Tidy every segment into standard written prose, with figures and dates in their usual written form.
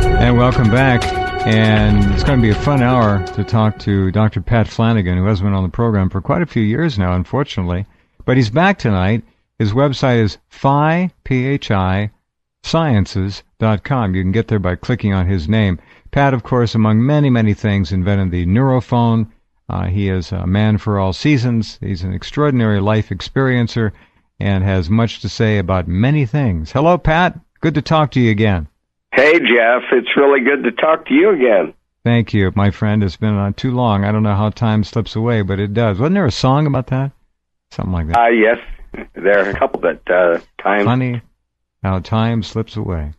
And welcome back. And it's going to be a fun hour to talk to Dr. Pat Flanagan, who has been on the program for quite a few years now, unfortunately. But he's back tonight. His website is PhiSciences.com. You can get there by clicking on his name. Pat, of course, among many, many things, invented the neurophone. He is a man for all seasons. He's an extraordinary life experiencer and has much to say about many things. Hello, Pat. Good to talk to you again. Hey, Jeff. It's really good to talk to you again. Thank you, my friend. It's been too long. I don't know how time slips away, but it does. Wasn't there a song about that? Something like that. Yes. There are a couple that time... Funny how time slips away.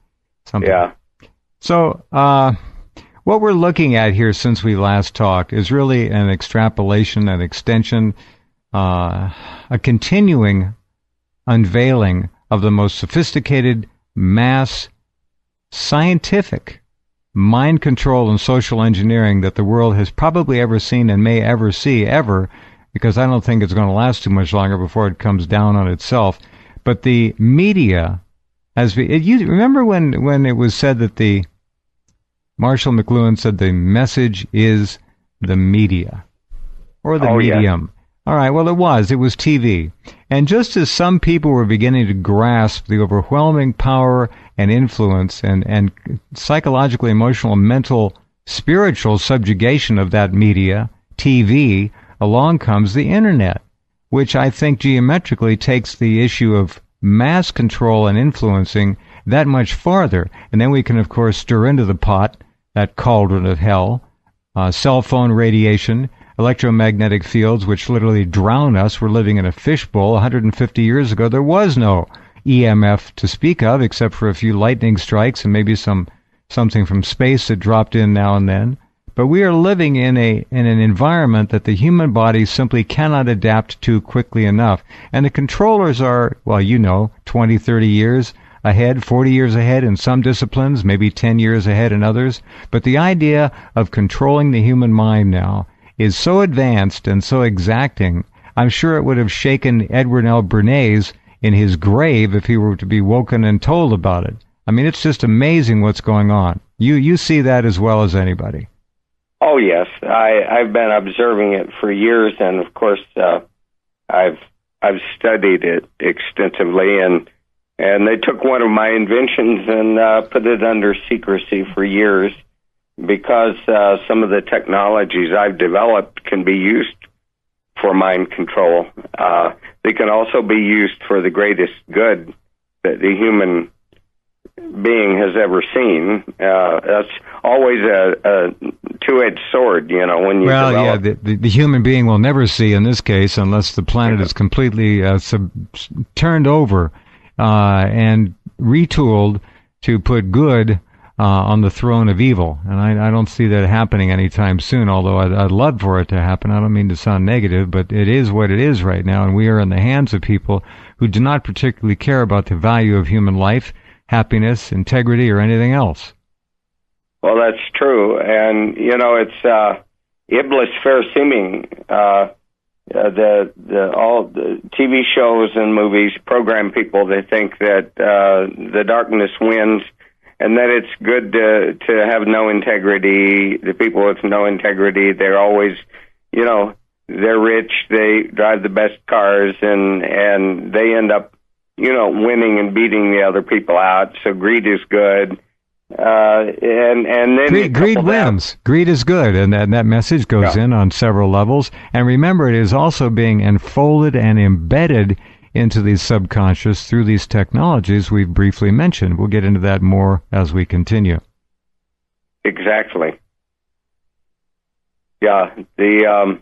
Something. Yeah. So, what we're looking at here since we last talked is really an extrapolation, an extension, a continuing unveiling of the most sophisticated mass scientific mind control and social engineering that the world has probably ever seen and may ever see ever, because I don't think it's going to last too much longer before it comes down on itself. But the media, you remember when it was said that Marshall McLuhan said the message is the media or the medium. Yeah. All right, well, it was TV. And just as some people were beginning to grasp the overwhelming power and influence and psychological, emotional, mental, spiritual subjugation of that media, TV, along comes the Internet, which I think geometrically takes the issue of mass control and influencing that much farther. And then we can, of course, stir into the pot, that cauldron of hell, cell phone radiation, electromagnetic fields, which literally drown us. We're living in a fishbowl. 150 years ago, there was no EMF to speak of, except for a few lightning strikes and maybe something from space that dropped in now and then. But we are living in an environment that the human body simply cannot adapt to quickly enough. And the controllers are, 20, 30 years ahead, 40 years ahead in some disciplines, maybe 10 years ahead in others. But the idea of controlling the human mind now is so advanced and so exacting, I'm sure it would have shaken Edward L. Bernays in his grave if he were to be woken and told about it. I mean, it's just amazing what's going on. You see that as well as anybody. Oh, yes. I've been observing it for years, and of course, I've studied it extensively, and they took one of my inventions and put it under secrecy for years, because some of the technologies I've developed can be used for mind control. They can also be used for the greatest good that the human being has ever seen. That's always a two-edged sword, when you develop. The human being will never see in this case unless the planet is completely turned over and retooled to put good on the throne of evil. And I don't see that happening anytime soon, although I'd love for it to happen. I don't mean to sound negative, but it is what it is right now, and we are in the hands of people who do not particularly care about the value of human life, happiness, integrity, or anything else. Well, that's true. And, it's Iblis fair seeming. All the TV shows and movies program people to think that the darkness wins, and that it's good to have no integrity. The people with no integrity, they're always, they're rich, they drive the best cars, and they end up, winning and beating the other people out. So greed is good. And then greed wins. Greed is good, and that message goes in on several levels. And remember, it is also being enfolded and embedded into the subconscious through these technologies we've briefly mentioned. We'll get into that more as we continue. Exactly. Yeah, the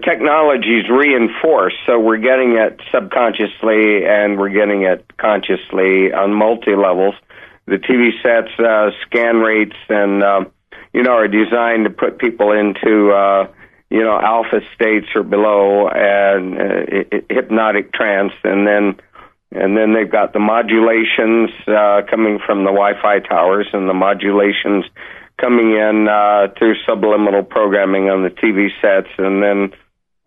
technology's reinforced, so we're getting it subconsciously and we're getting it consciously on multi-levels. The TV sets, scan rates, and are designed to put people into alpha states or below, and hypnotic trance, and then they've got the modulations coming from the Wi-Fi towers, and the modulations coming in through subliminal programming on the TV sets, and then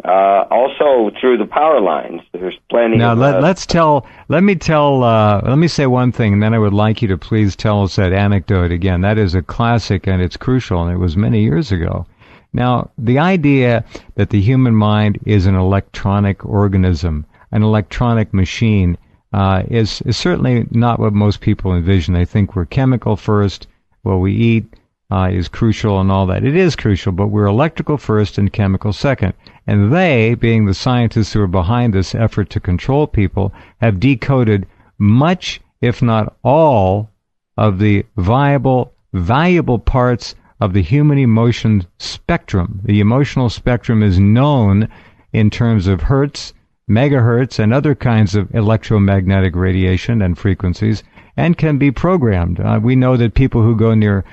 Also through the power lines. There's plenty now, of... let me say one thing, and then I would like you to please tell us that anecdote again. That is a classic, and it's crucial, and it was many years ago. Now, the idea that the human mind is an electronic organism, an electronic machine, is certainly not what most people envision. They think we're chemical first, what we eat is crucial and all that. It is crucial, but we're electrical first and chemical second. And they, being the scientists who are behind this effort to control people, have decoded much, if not all, of the valuable parts of the human emotion spectrum. The emotional spectrum is known in terms of hertz, megahertz, and other kinds of electromagnetic radiation and frequencies, and can be programmed. We know that people who go near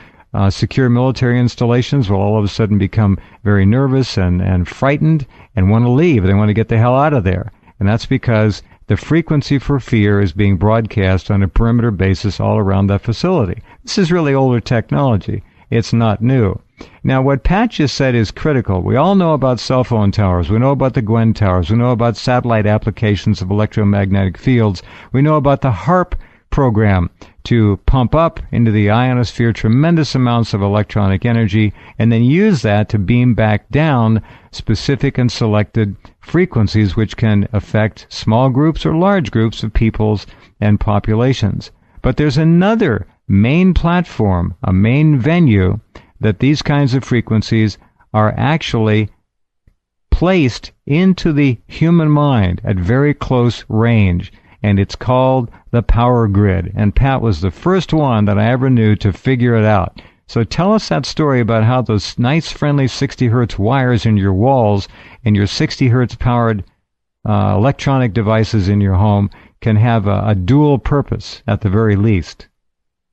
secure military installations will all of a sudden become very nervous and frightened and want to leave. They want to get the hell out of there. And that's because the frequency for fear is being broadcast on a perimeter basis all around that facility. This is really older technology. It's not new. Now, what Pat just said is critical. We all know about cell phone towers. We know about the GWEN towers. We know about satellite applications of electromagnetic fields. We know about the HARP program to pump up into the ionosphere tremendous amounts of electronic energy and then use that to beam back down specific and selected frequencies which can affect small groups or large groups of peoples and populations. But there's another main platform, a main venue, that these kinds of frequencies are actually placed into the human mind at very close range, and it's called the power grid. And Pat was the first one that I ever knew to figure it out. So tell us that story about how those nice, friendly 60 hertz wires in your walls and your 60 hertz powered electronic devices in your home can have a dual purpose at the very least.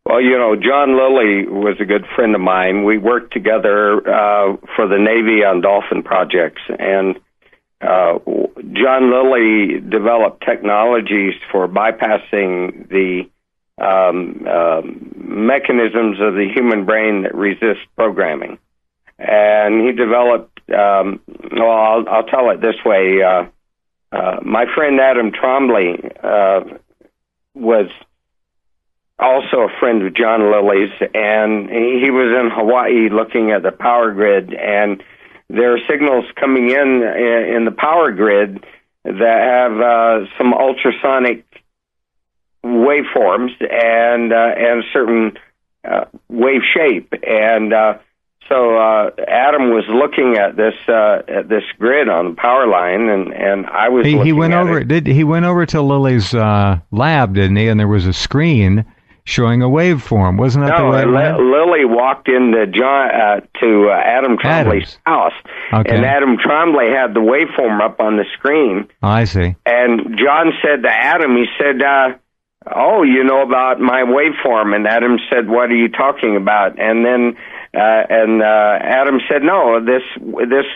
Well, you know, John Lilly was a good friend of mine. We worked together for the Navy on dolphin projects, and John Lilly developed technologies for bypassing the mechanisms of the human brain that resist programming. And he developed, well, I'll tell it this way. My friend Adam Trombley was also a friend of John Lilly's, and he was in Hawaii looking at the power grid, and there are signals coming in the power grid that have some ultrasonic waveforms and certain wave shape, and so Adam was looking at this grid on the power line, and I was looking he went at over it. He went over to Lilly's lab, didn't he? And there was a screen showing a waveform. Wasn't that the way it went? Lilly walked into to Adam Trombley's house, okay. and Adam Trombley had the waveform up on the screen. Oh, I see. And John said to Adam, he said, "Oh, you know about my waveform?" And Adam said, "What are you talking about?" And then Adam said, "No, this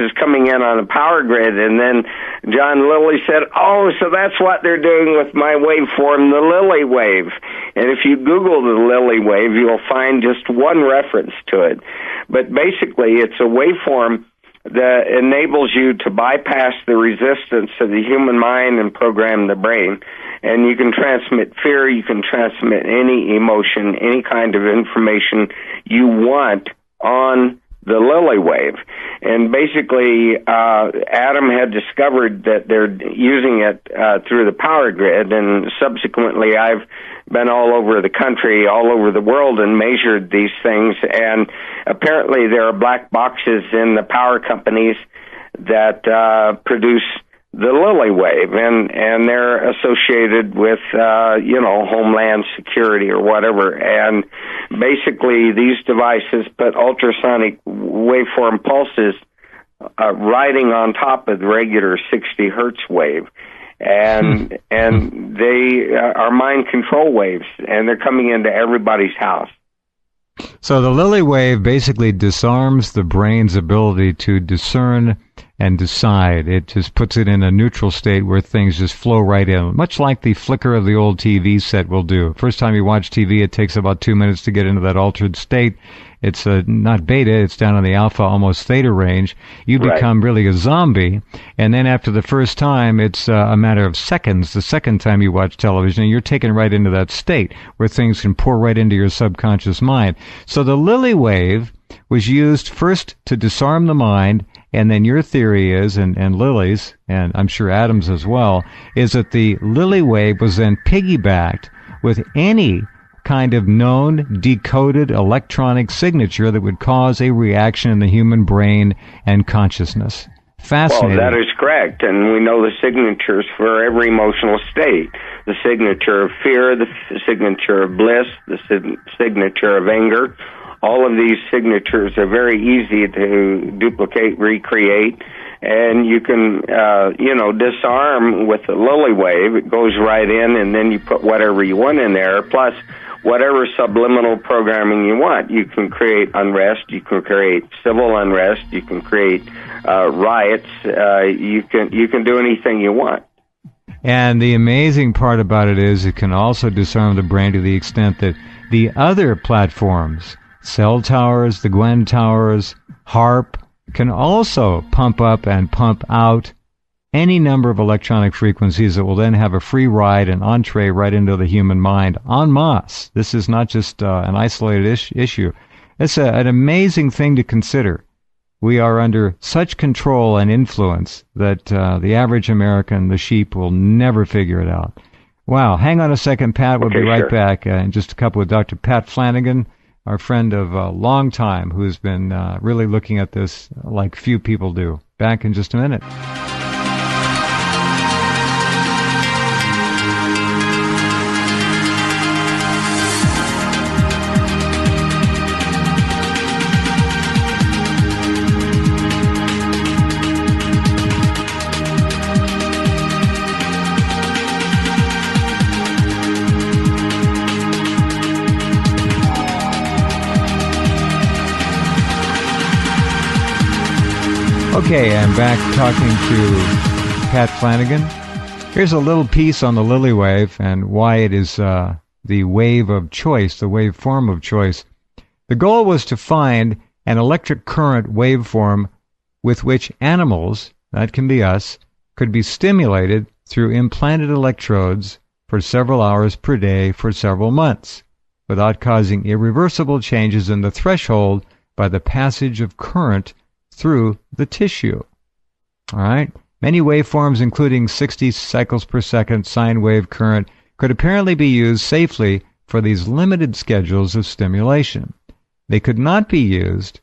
is coming in on a power grid." And then John Lilly said, "Oh, so that's what they're doing with my waveform, the Lilly Wave." And if you Google the Lilly Wave, you'll find just one reference to it. But basically, it's a waveform that enables you to bypass the resistance of the human mind and program the brain. And you can transmit fear, you can transmit any emotion, any kind of information you want on the Lilly Wave. And basically, Adam had discovered that they're using it through the power grid, and subsequently I've been all over the country, all over the world, and measured these things, and apparently there are black boxes in the power companies that produce the Lilly Wave, and they're associated with, Homeland Security or whatever. And basically, these devices put ultrasonic waveform pulses riding on top of the regular 60 hertz wave. And they are mind control waves, and they're coming into everybody's house. So the Lilly Wave basically disarms the brain's ability to discern and decide. It just puts it in a neutral state where things just flow right in, much like the flicker of the old TV set will do. First time you watch TV, it takes about 2 minutes to get into that altered state. It's not beta, it's down in the alpha, almost theta range. You become really a zombie, and then after the first time, it's a matter of seconds. The second time you watch television, you're taken right into that state where things can pour right into your subconscious mind. So the Lilly Wave was used first to disarm the mind, and then your theory is, and Lily's, and I'm sure Adam's as well, is that the Lilly Wave was then piggybacked with any kind of known decoded electronic signature that would cause a reaction in the human brain and consciousness. Fascinating. Well, that is correct, and we know the signatures for every emotional state. The signature of fear, the signature of bliss, the signature of anger. All of these signatures are very easy to duplicate, recreate, and you can, disarm with the Lilly Wave. It goes right in, and then you put whatever you want in there, plus whatever subliminal programming you want. You can create unrest, you can create civil unrest, you can create riots, you can do anything you want. And the amazing part about it is it can also disarm the brain to the extent that the other platforms, cell towers, the GWEN towers, HARP, can also pump up and pump out any number of electronic frequencies that will then have a free ride and entree right into the human mind en masse. This is not just an isolated issue. It's an amazing thing to consider. We are under such control and influence that the average American, the sheep, will never figure it out. Wow. Hang on a second, Pat. We'll be right back in just a couple with Dr. Pat Flanagan, our friend of a long time who's been really looking at this like few people do. Back in just a minute. Okay, I'm back talking to Pat Flanagan. Here's a little piece on the Lilly Wave and why it is the wave of choice, the waveform of choice. The goal was to find an electric current waveform with which animals, that can be us, could be stimulated through implanted electrodes for several hours per day for several months, without causing irreversible changes in the threshold by the passage of current through the tissue. All right. Many waveforms, including 60 cycles per second sine wave current, could apparently be used safely for these limited schedules of stimulation. They could not be used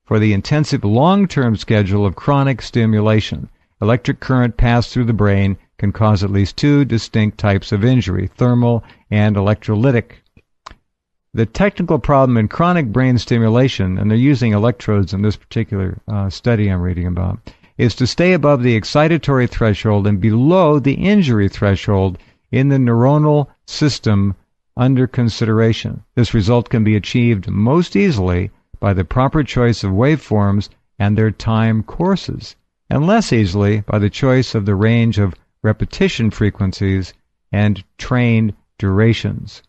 for the intensive long-term schedule of chronic stimulation. Electric current passed through the brain can cause at least two distinct types of injury, thermal and electrolytic. The technical problem in chronic brain stimulation, and they're using electrodes in this particular study I'm reading about, is to stay above the excitatory threshold and below the injury threshold in the neuronal system under consideration. This result can be achieved most easily by the proper choice of waveforms and their time courses, and less easily by the choice of the range of repetition frequencies and trained durations.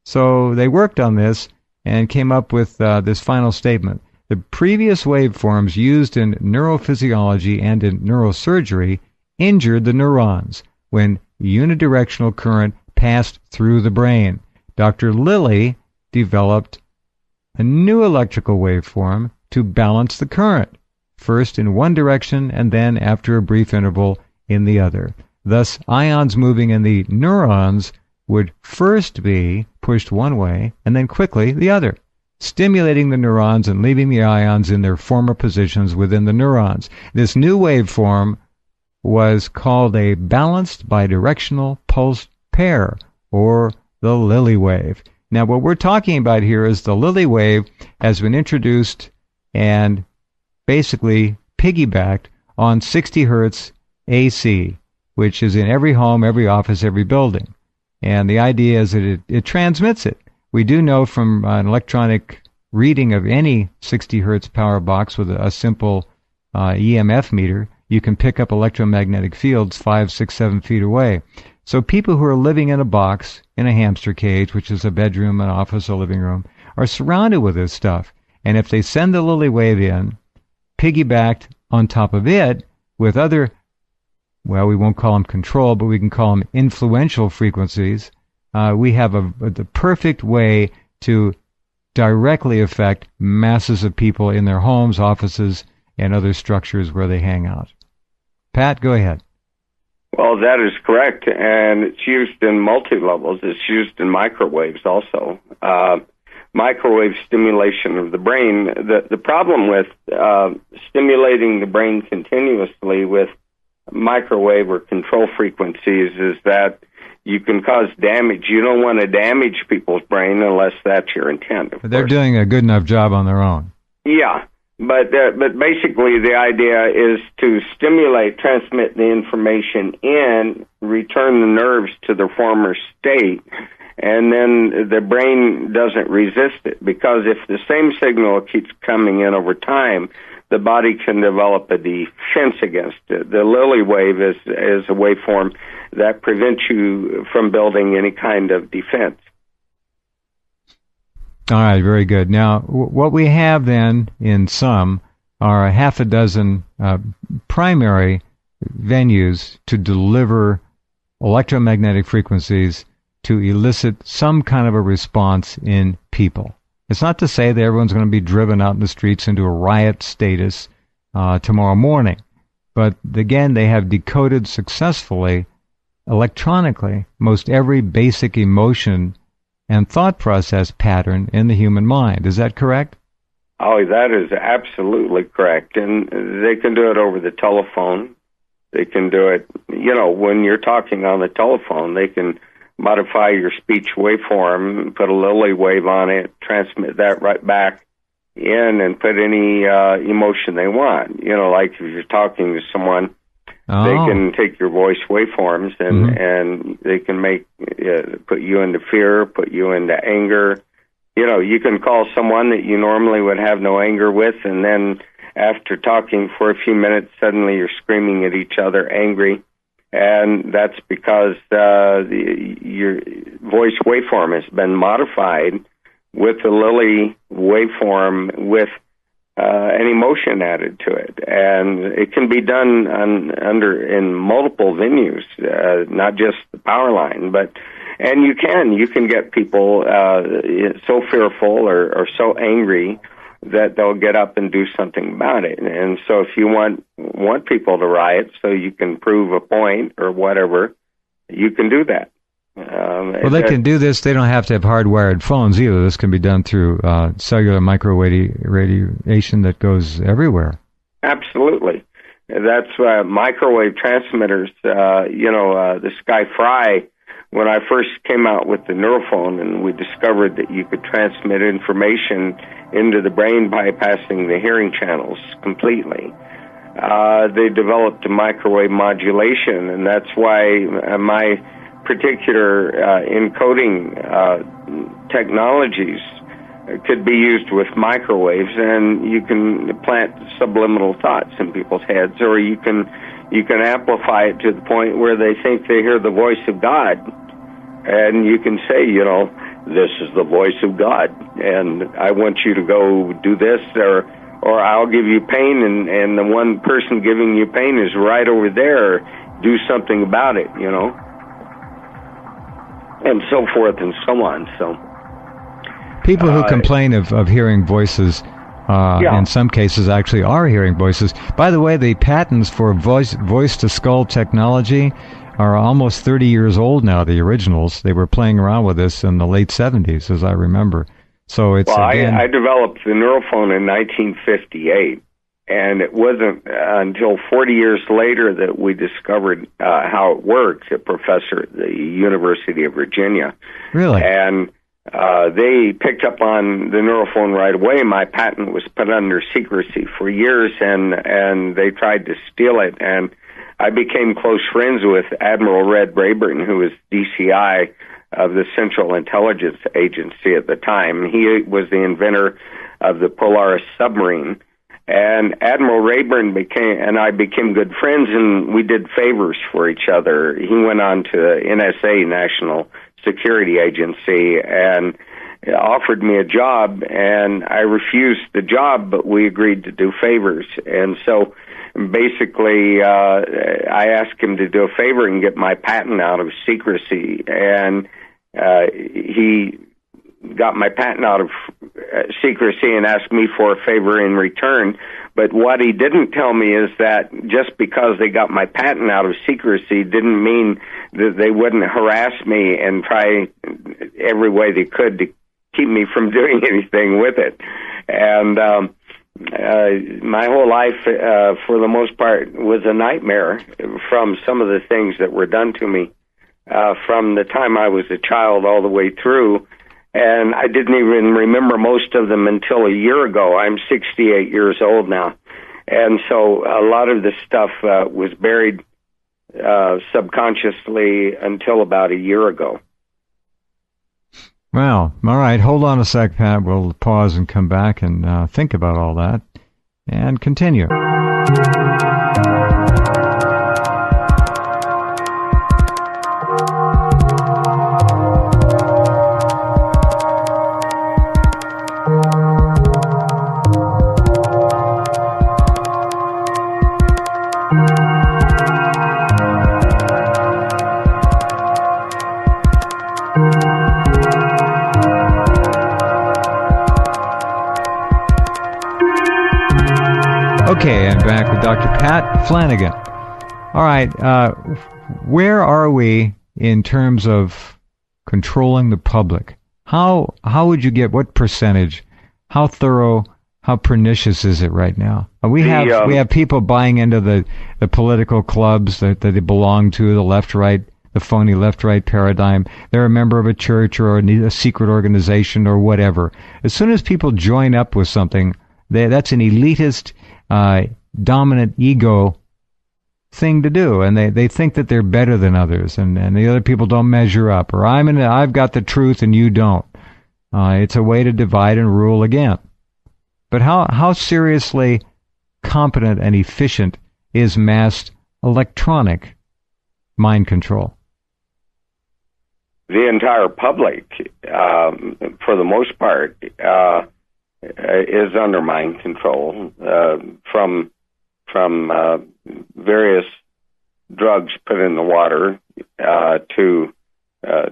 So they worked on this and came up with this final statement. The previous waveforms used in neurophysiology and in neurosurgery injured the neurons when unidirectional current passed through the brain. Dr. Lilly developed a new electrical waveform to balance the current, first in one direction and then, after a brief interval, in the other. Thus, ions moving in the neurons would first be pushed one way and then quickly the other, stimulating the neurons and leaving the ions in their former positions within the neurons. This new waveform was called a balanced bidirectional pulse pair, or the Lilly Wave. Now, what we're talking about here is the Lilly Wave has been introduced and basically piggybacked on 60 hertz AC, which is in every home, every office, every building. And the idea is that it transmits it. We do know from an electronic reading of any 60 hertz power box with a simple EMF meter, you can pick up electromagnetic fields 5, 6, 7 feet away. So people who are living in a box, in a hamster cage, which is a bedroom, an office, a living room, are surrounded with this stuff. And if they send the Lilly Wave in, piggybacked on top of it with other, well, we won't call them control, but we can call them influential frequencies, we have the perfect way to directly affect masses of people in their homes, offices, and other structures where they hang out. Pat, go ahead. Well, that is correct, and it's used in multi-levels. It's used in microwaves also. Microwave stimulation of the brain. The problem with stimulating the brain continuously with microwave or control frequencies is that you can cause damage. You don't want to damage people's brain unless that's your intent. But they're doing a good enough job on their own. Yeah, but basically the idea is to stimulate, transmit the information in, return the nerves to their former state, and then the brain doesn't resist it, because if the same signal keeps coming in over time, the body can develop a defense against it. The Lilly Wave is a waveform that prevents you from building any kind of defense. All right, very good. Now, what we have then in sum are a half a dozen primary venues to deliver electromagnetic frequencies to elicit some kind of a response in people. It's not to say that everyone's going to be driven out in the streets into a riot status tomorrow morning. But again, they have decoded successfully, electronically, most every basic emotion and thought process pattern in the human mind. Is that correct? Oh, that is absolutely correct. And they can do it over the telephone. They can do it, when you're talking on the telephone, they can modify your speech waveform, put a Lilly wave on it, transmit that right back in, and put any emotion they want. Like if you're talking to someone, they can take your voice waveforms and they can put you into fear, put you into anger. You can call someone that you normally would have no anger with, and then after talking for a few minutes, suddenly you're screaming at each other, angry. And that's because your voice waveform has been modified with the Lilly waveform with an emotion added to it. And it can be done in multiple venues, not just the power line, and you can get people so fearful or so angry that they'll get up and do something about it. And so if you want people to riot so you can prove a point or whatever, you can do that. Well, they can do this. They don't have to have hardwired phones either. This can be done through cellular microwave radiation that goes everywhere. Absolutely. That's microwave transmitters. The Sky Fry, when I first came out with the neurophone and we discovered that you could transmit information into the brain bypassing the hearing channels completely, they developed a microwave modulation, and that's why my particular encoding technologies could be used with microwaves, and you can plant subliminal thoughts in people's heads, or you can amplify it to the point where they think they hear the voice of God, and you can say, this is the voice of God, and I want you to go do this, or I'll give you pain, and the one person giving you pain is right over there. Do something about it, and so forth and so on. So people who complain of hearing voices, in some cases actually are hearing voices. By the way, the patents for voice-to-skull technology are almost 30 years old now, the originals. They were playing around with this in the late 70s, as I remember. So it's I developed the neurophone in 1958, and it wasn't until 40 years later that we discovered how it works, a professor at the University of Virginia. Really? And they picked up on the neurophone right away. My patent was put under secrecy for years, and they tried to steal it. And I became close friends with Admiral Red Rayburn, who was DCI of the Central Intelligence Agency at the time. He was the inventor of the Polaris submarine, And Admiral Rayburn I became good friends, and we did favors for each other. He went on to NSA, National Security Agency, and offered me a job, and I refused the job, but we agreed to do favors. And so basically, I asked him to do a favor and get my patent out of secrecy, and he got my patent out of secrecy and asked me for a favor in return. But what he didn't tell me is that just because they got my patent out of secrecy didn't mean that they wouldn't harass me and try every way they could to keep me from doing anything with it. And my whole life, for the most part, was a nightmare from some of the things that were done to me from the time I was a child all the way through. And I didn't even remember most of them until a year ago. I'm 68 years old now. And so a lot of this stuff was buried subconsciously until about a year ago. Well, all right. Hold on a sec, Pat. We'll pause and come back and think about all that and continue. Okay, I'm back with Dr. Pat Flanagan. All right, where are we in terms of controlling the public? How would you get, what percentage? How thorough? How pernicious is it right now? We have people buying into the political clubs that they belong to, the left-right, the phony left-right paradigm. They're a member of a church or a secret organization or whatever. As soon as people join up with something, that's an elitist, dominant ego thing to do, and they think that they're better than others, and the other people don't measure up, or I've got the truth and you don't. It's a way to divide and rule again. But how seriously competent and efficient is mass electronic mind control? The entire public, for the most part, is under mind control from various drugs put in the water to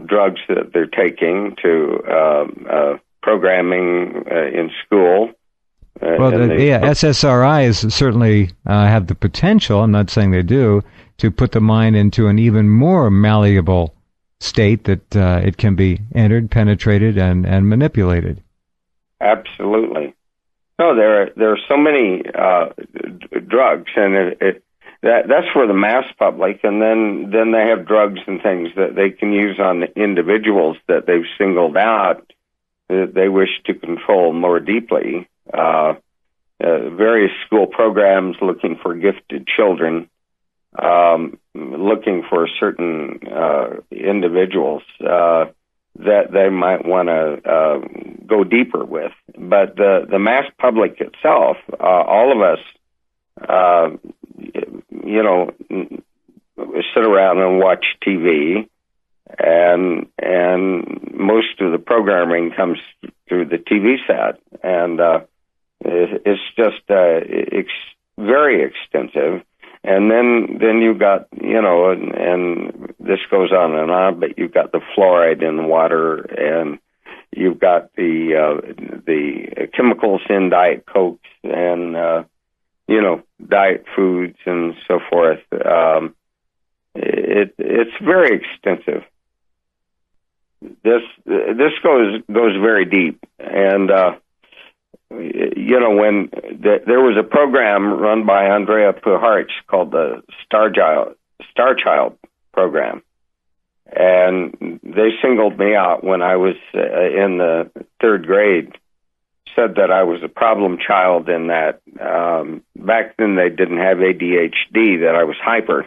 drugs that they're taking to programming in school. Well, SSRIs certainly have the potential, I'm not saying they do, to put the mind into an even more malleable state that it can be entered, penetrated, and manipulated. Absolutely. No, there are so many drugs, and that's for the mass public, and then they have drugs and things that they can use on individuals that they've singled out that they wish to control more deeply. Various school programs looking for gifted children, looking for certain individuals that they might want to go deeper with. But the mass public itself, all of us, sit around and watch TV, and most of the programming comes through the TV set, and it's just very extensive. And then you've got, and this goes on, but you've got the fluoride in the water, and you've got the chemicals in Diet Cokes and, diet foods and so forth. It's very extensive. This goes very deep. And, when there was a program run by Andrea Puharich called the Star Child program, and they singled me out when I was in the third grade, said that I was a problem child, and that back then they didn't have ADHD, that I was hyper,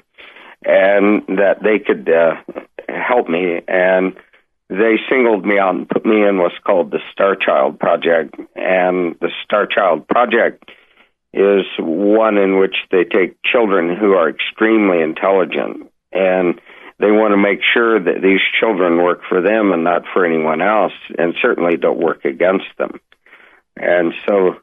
and that they could help me. And they singled me out and put me in what's called the Star Child Project. And the Star Child Project is one in which they take children who are extremely intelligent, and they want to make sure that these children work for them and not for anyone else, and certainly don't work against them. And so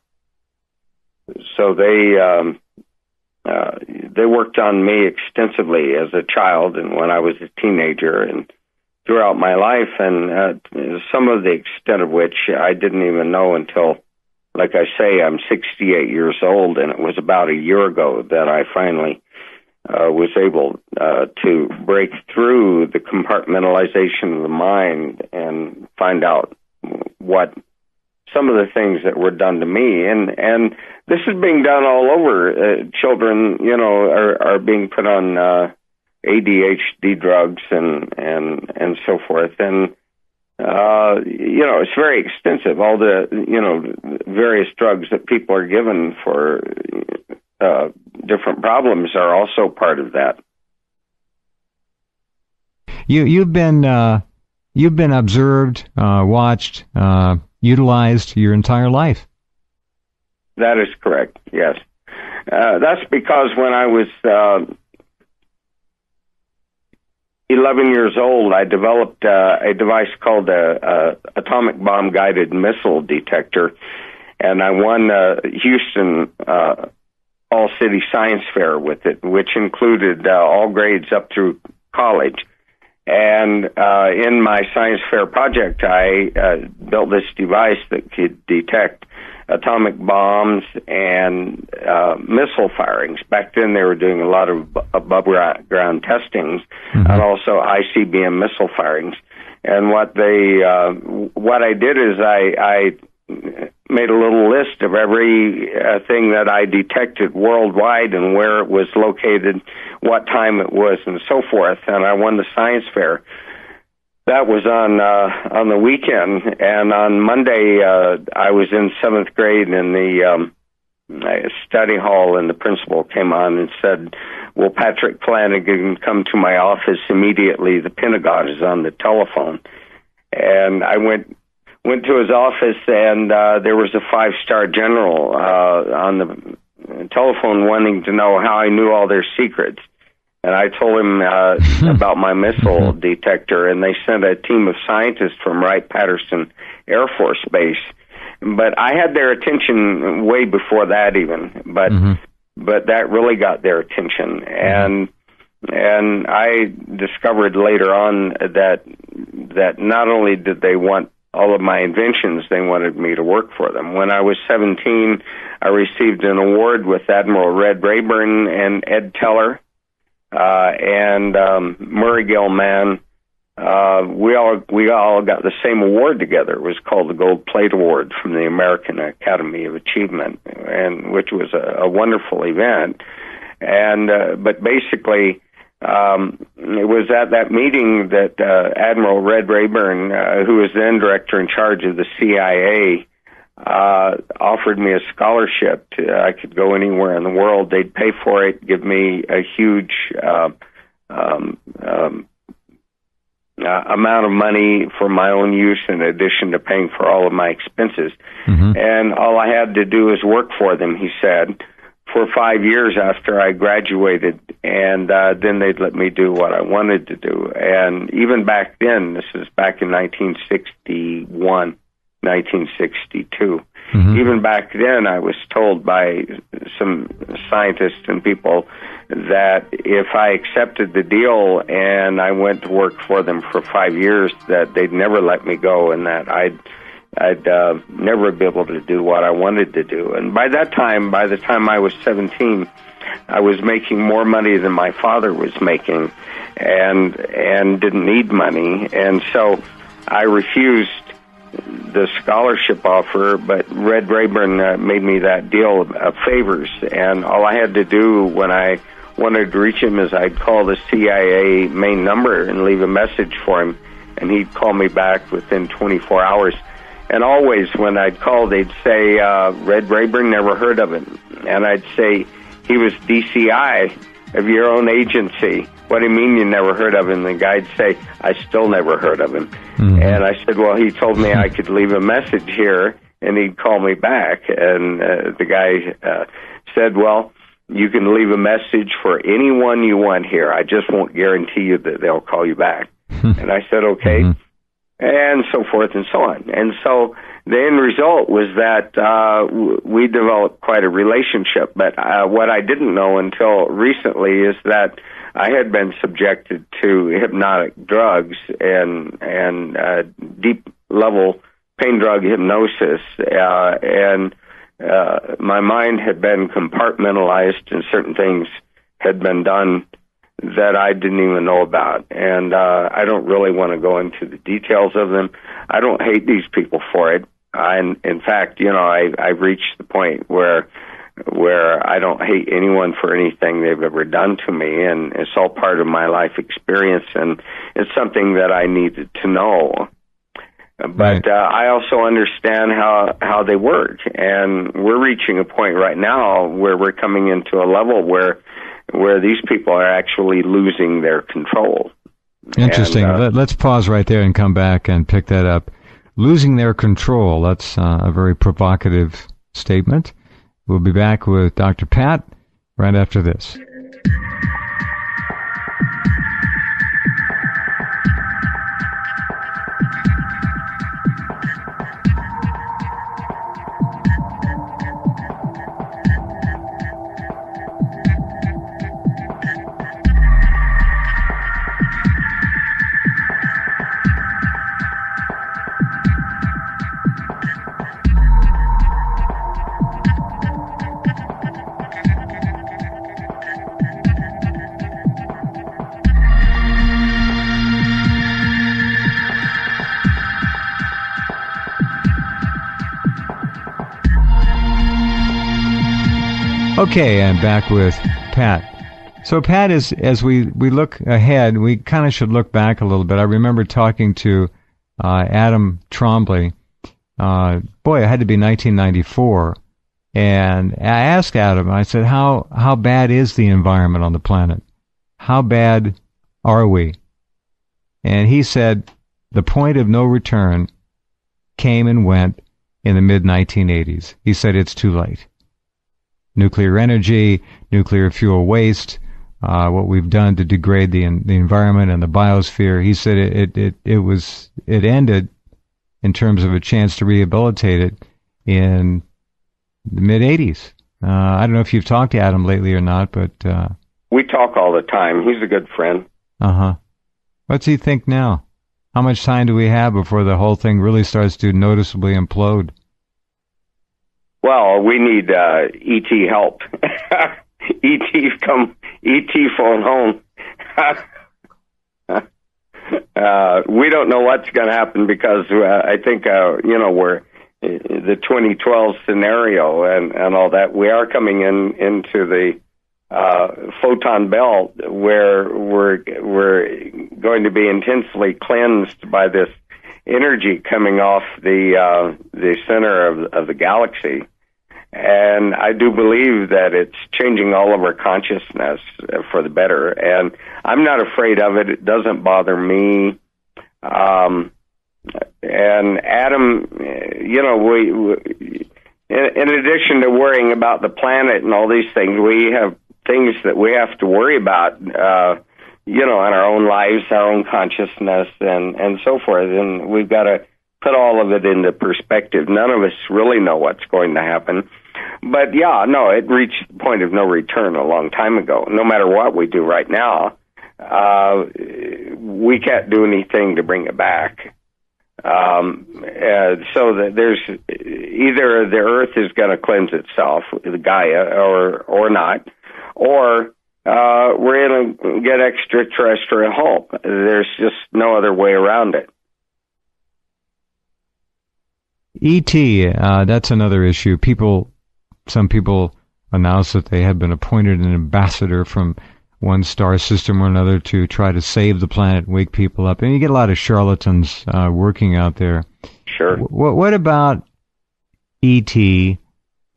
they worked on me extensively as a child and when I was a teenager and throughout my life, and some of the extent of which I didn't even know until, like I say, I'm 68 years old, and it was about a year ago that I finally was able to break through the compartmentalization of the mind and find out what some of the things that were done to me. And this is being done all over. Children, are being put on ADHD drugs and so forth. And, it's very extensive. All the, various drugs that people are given for different problems are also part of that. You've been observed, watched, utilized your entire life. That is correct, yes. That's because when I was 11 years old, I developed a device called a atomic bomb guided missile detector, and I won Houston All City Science Fair with it, which included all grades up through college. And in my science fair project, I built this device that could detect atomic bombs and missile firings. Back then, they were doing a lot of above-ground testings, and also ICBM missile firings. And what I did is I made a little list of every thing that I detected worldwide and where it was located, what time it was, and so forth. And I won the science fair. That was on the weekend, and on Monday I was in 7th grade in the study hall, and the principal came on and said, "Will Patrick Flanagan come to my office immediately? The Pentagon is on the telephone." And I went to his office, and there was a 5-star general on the telephone wanting to know how I knew all their secrets. And I told him about my missile detector, and they sent a team of scientists from Wright-Patterson Air Force Base. But I had their attention way before that even, but that really got their attention. And I discovered later on that not only did they want all of my inventions, they wanted me to work for them. When I was 17, I received an award with Admiral Red Rayburn and Ed Teller, and Murray Gell-Mann. We all got the same award together. It was called the Gold Plate Award from the American Academy of Achievement, and which was a wonderful event. And but basically, it was at that meeting that Admiral Red Rayburn, who was then director in charge of the CIA, offered me a scholarship. I could go anywhere in the world. They'd pay for it, give me a huge amount of money for my own use in addition to paying for all of my expenses. And all I had to do is work for them, he said, for 5 years after I graduated, and then they'd let me do what I wanted to do. And even back then, this is back in 1961, 1962. Even back then, I was told by some scientists and people that if I accepted the deal and I went to work for them for 5 years, that they'd never let me go, and that I'd never be able to do what I wanted to do. And by the time I was 17, I was making more money than my father was making, and didn't need money. And so I refused the scholarship offer, but Red Rayburn made me that deal of favors. And all I had to do when I wanted to reach him is I'd call the CIA main number and leave a message for him, and he'd call me back within 24 hours. And always when I'd call, they'd say, Red Rayburn, never heard of him. And I'd say, he was DCI of your own agency. What do you mean you never heard of him? The guy'd say, I still never heard of him. And I said, well, he told me I could leave a message here, and he'd call me back. And the guy said, well, you can leave a message for anyone you want here. I just won't guarantee you that they'll call you back. And I said, okay, and so forth and so on. And so the end result was that we developed quite a relationship. But what I didn't know until recently is that I had been subjected to hypnotic drugs and deep level pain drug hypnosis, and my mind had been compartmentalized, and certain things had been done that I didn't even know about. And I don't really want to go into the details of them. I don't hate these people for it. In fact, I've reached the point where I don't hate anyone for anything they've ever done to me, and it's all part of my life experience, and it's something that I needed to know. But I also understand how they work, and we're reaching a point right now where we're coming into a level where these people are actually losing their control. Interesting. Let's pause right there and come back and pick that up. Losing their control, that's a very provocative statement. We'll be back with Dr. Pat right after this. Okay, I'm back with Pat. So Pat, as we look ahead, we kind of should look back a little bit. I remember talking to Adam Trombley. Boy, it had to be 1994. And I asked Adam, I said, how bad is the environment on the planet? How bad are we? And he said the point of no return came and went in the mid-1980s. He said it's too late. Nuclear energy, nuclear fuel waste, what we've done to degrade the environment and the biosphere. He said it ended in terms of a chance to rehabilitate it in the mid-'80s. I don't know if you've talked to Adam lately or not, but we talk all the time. He's a good friend. What's he think now? How much time do we have before the whole thing really starts to noticeably implode? Well, we need ET help. ET phone home. We don't know what's going to happen because I think, we're the 2012 scenario and all that. We are coming into the photon belt where we're going to be intensely cleansed by this energy coming off the center of the galaxy. And I do believe that it's changing all of our consciousness for the better. And I'm not afraid of it. It doesn't bother me. And Adam, we in addition to worrying about the planet and all these things, we have things that we have to worry about, in our own lives, our own consciousness, and so forth. And we've got to put all of it into perspective. None of us really know what's going to happen. But it reached the point of no return a long time ago. No matter what we do right now, we can't do anything to bring it back. So that there's either the Earth is going to cleanse itself, the Gaia, or not, or we're going to get extraterrestrial help. There's just no other way around it. E.T., that's another issue. Some people announce that they have been appointed an ambassador from one star system or another to try to save the planet and wake people up. And you get a lot of charlatans working out there. Sure. What about E.T.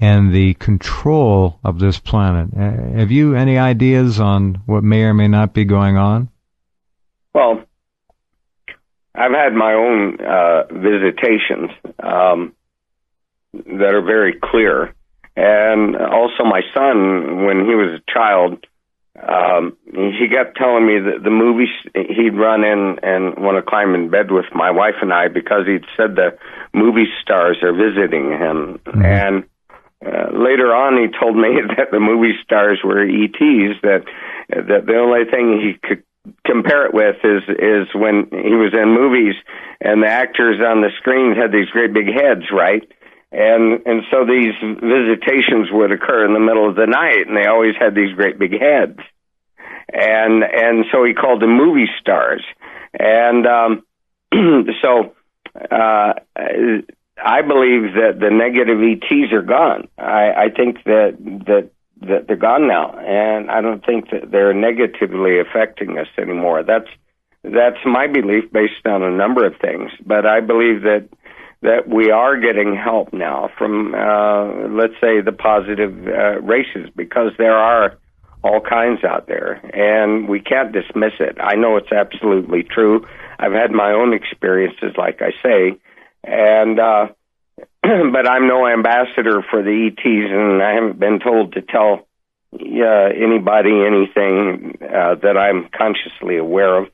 and the control of this planet? Have you any ideas on what may or may not be going on? Well, I've had my own visitations that are very clear. And also my son, when he was a child, he kept telling me that the movies, he'd run in and want to climb in bed with my wife and I because he'd said the movie stars are visiting him. Mm-hmm. And later on, he told me that the movie stars were ETs, that the only thing he could compare it with is when he was in movies and the actors on the screen had these great big heads, right? And so these visitations would occur in the middle of the night, and they always had these great big heads. And so he called them movie stars. And so I believe that the negative ETs are gone. I think that they're gone now, and I don't think that they're negatively affecting us anymore. That's my belief based on a number of things. But I believe that we are getting help now from, let's say, the positive races, because there are all kinds out there, and we can't dismiss it. I know it's absolutely true. I've had my own experiences, like I say, and but I'm no ambassador for the ETs, and I haven't been told to tell anybody anything that I'm consciously aware of.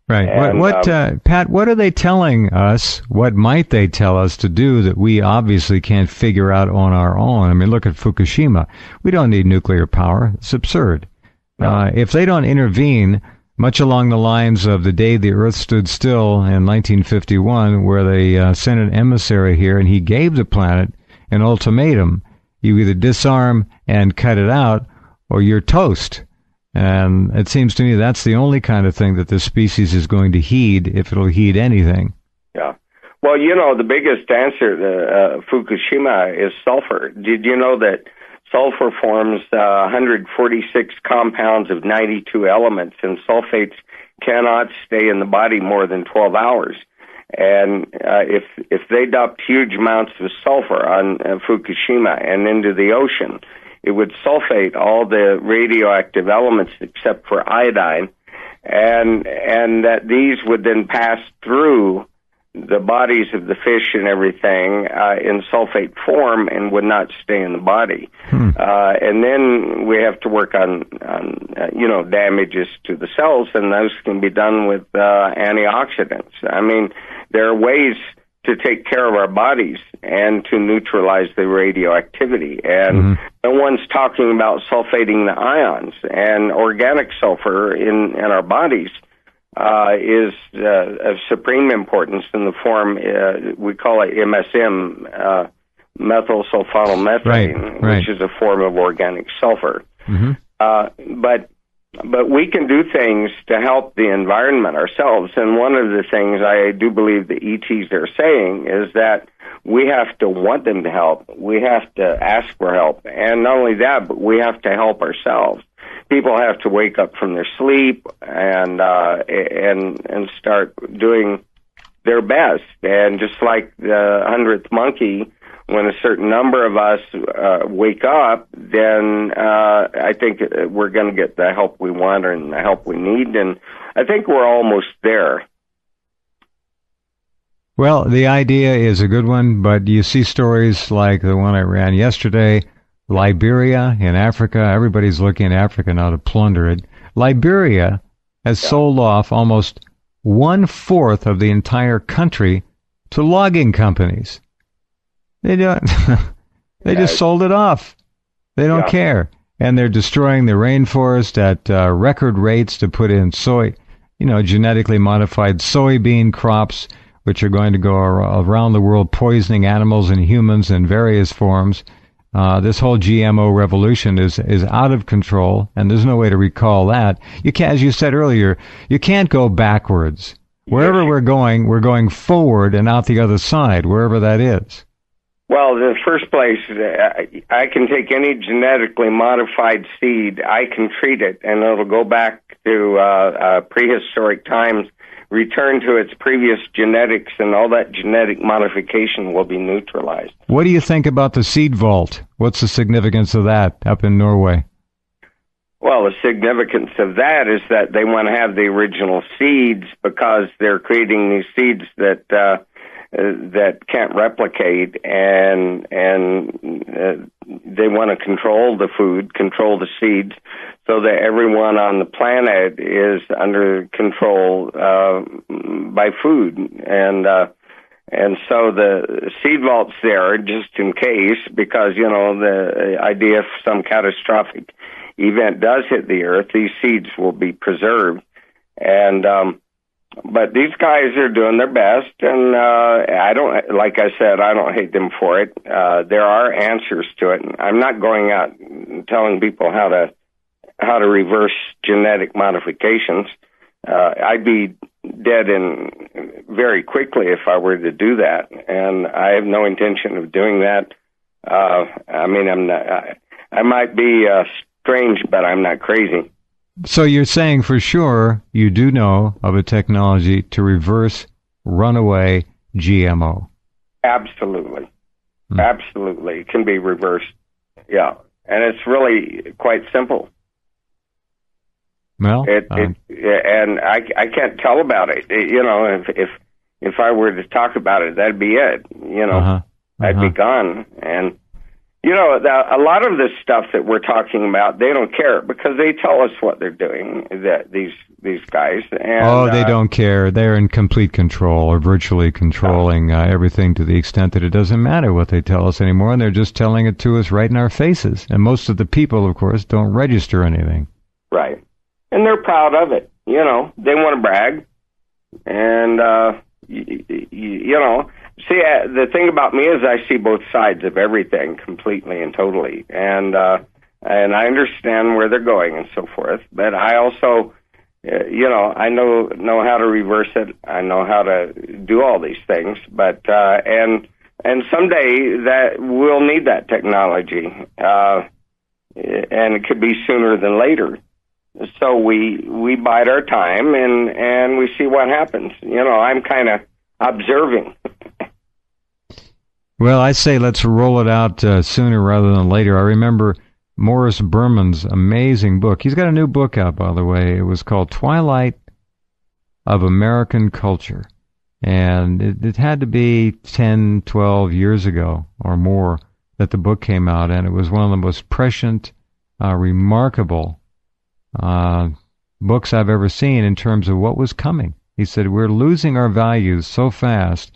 Right. And, Pat, what are they telling us? What might they tell us to do that we obviously can't figure out on our own? I mean, look at Fukushima. We don't need nuclear power. It's absurd. No. If they don't intervene, much along the lines of the day the Earth stood still in 1951, where they sent an emissary here and he gave the planet an ultimatum. You either disarm and cut it out, or you're toast. And it seems to me that's the only kind of thing that this species is going to heed, if it'll heed anything. Yeah. Well, the biggest answer to Fukushima is sulfur. Did you know that sulfur forms 146 compounds of 92 elements, and sulfates cannot stay in the body more than 12 hours? And if they dumped huge amounts of sulfur on Fukushima and into the ocean, it would sulfate all the radioactive elements except for iodine, and that these would then pass through the bodies of the fish and everything in sulfate form and would not stay in the body. And then we have to work on damages to the cells, and those can be done with antioxidants. I mean, there are ways to take care of our bodies and to neutralize the radioactivity. And no one's talking about sulfating the ions. And organic sulfur in our bodies is of supreme importance in the form, we call it MSM, methyl sulfonylmethane, which is a form of organic sulfur. But we can do things to help the environment ourselves. And one of the things I do believe the ETs are saying is that we have to want them to help. We have to ask for help. And not only that, but we have to help ourselves. People have to wake up from their sleep and start doing their best. And just like the 100th monkey, when a certain number of us wake up, then I think we're going to get the help we want and the help we need, and I think we're almost there. Well, the idea is a good one, but you see stories like the one I ran yesterday, Liberia in Africa. Everybody's looking at Africa now to plunder it. Liberia has sold off almost 1/4 of the entire country to logging companies. They don't. They just sold it off. They don't care, and they're destroying the rainforest at record rates to put in genetically modified soybean crops, which are going to go around the world poisoning animals and humans in various forms. This whole GMO revolution is out of control, and there's no way to recall that. You can't, as you said earlier, you can't go backwards. Wherever we're going forward and out the other side, wherever that is. Well, in the first place, I can take any genetically modified seed, I can treat it, and it'll go back to prehistoric times, return to its previous genetics, and all that genetic modification will be neutralized. What do you think about the seed vault? What's the significance of that up in Norway? Well, the significance of that is that they want to have the original seeds because they're creating these seeds that that can't replicate, and they want to control the food, control the seeds, so that everyone on the planet is under control by food, and so the seed vault's there just in case, because the idea if some catastrophic event does hit the earth, these seeds will be preserved. And but these guys are doing their best, and I don't, like I said, I don't hate them for it. There are answers to it. I'm not going out and telling people how to reverse genetic modifications. I'd be dead in very quickly if I were to do that, and I have no intention of doing that. I mean, I'm not. I might be strange, but I'm not crazy. So you're saying for sure you do know of a technology to reverse runaway GMO? Absolutely. Absolutely. It can be reversed. Yeah. And it's really quite simple. Well, and I can't tell about it. If I were to talk about it, that'd be it. I'd be gone. And a lot of this stuff that we're talking about, they don't care because they tell us what they're doing. These guys. And, they don't care. They're in complete control, or virtually controlling everything to the extent that it doesn't matter what they tell us anymore, and they're just telling it to us right in our faces. And most of the people, of course, don't register anything. Right. And they're proud of it. They want to brag. And, see, the thing about me is I see both sides of everything completely and totally. And I understand where they're going and so forth. But I also, I know how to reverse it. I know how to do all these things. But, and someday that we'll need that technology. And it could be sooner than later. So we bide our time and we see what happens. I'm kind of observing. Well, I say let's roll it out sooner rather than later. I remember Morris Berman's amazing book. He's got a new book out, by the way. It was called Twilight of American Culture. And it had to be 10, 12 years ago or more that the book came out. And it was one of the most prescient, remarkable books I've ever seen in terms of what was coming. He said, we're losing our values so fast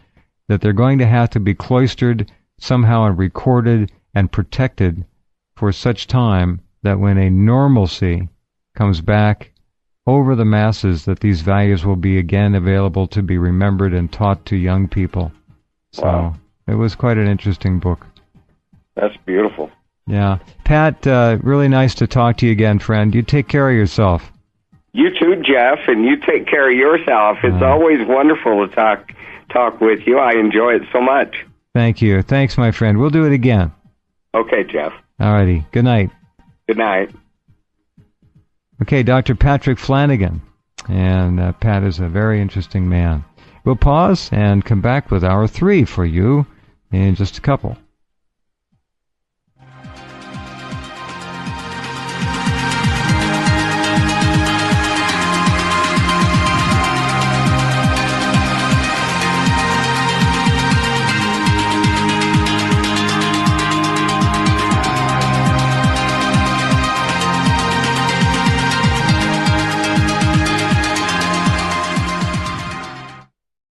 that they're going to have to be cloistered somehow and recorded and protected for such time that when a normalcy comes back over the masses, that these values will be again available to be remembered and taught to young people. So wow. It was quite an interesting book. That's beautiful. Yeah. Pat, really nice to talk to you again, friend. You take care of yourself. You too, Jeff, and you take care of yourself. It's always wonderful to talk with you. I enjoy it so much. Thank you. Thanks, my friend. We'll do it again. Okay, Jeff. All righty. Good night. Good night. Okay, Dr. Patrick Flanagan. And Pat is a very interesting man. We'll pause and come back with hour 3 for you in just a couple.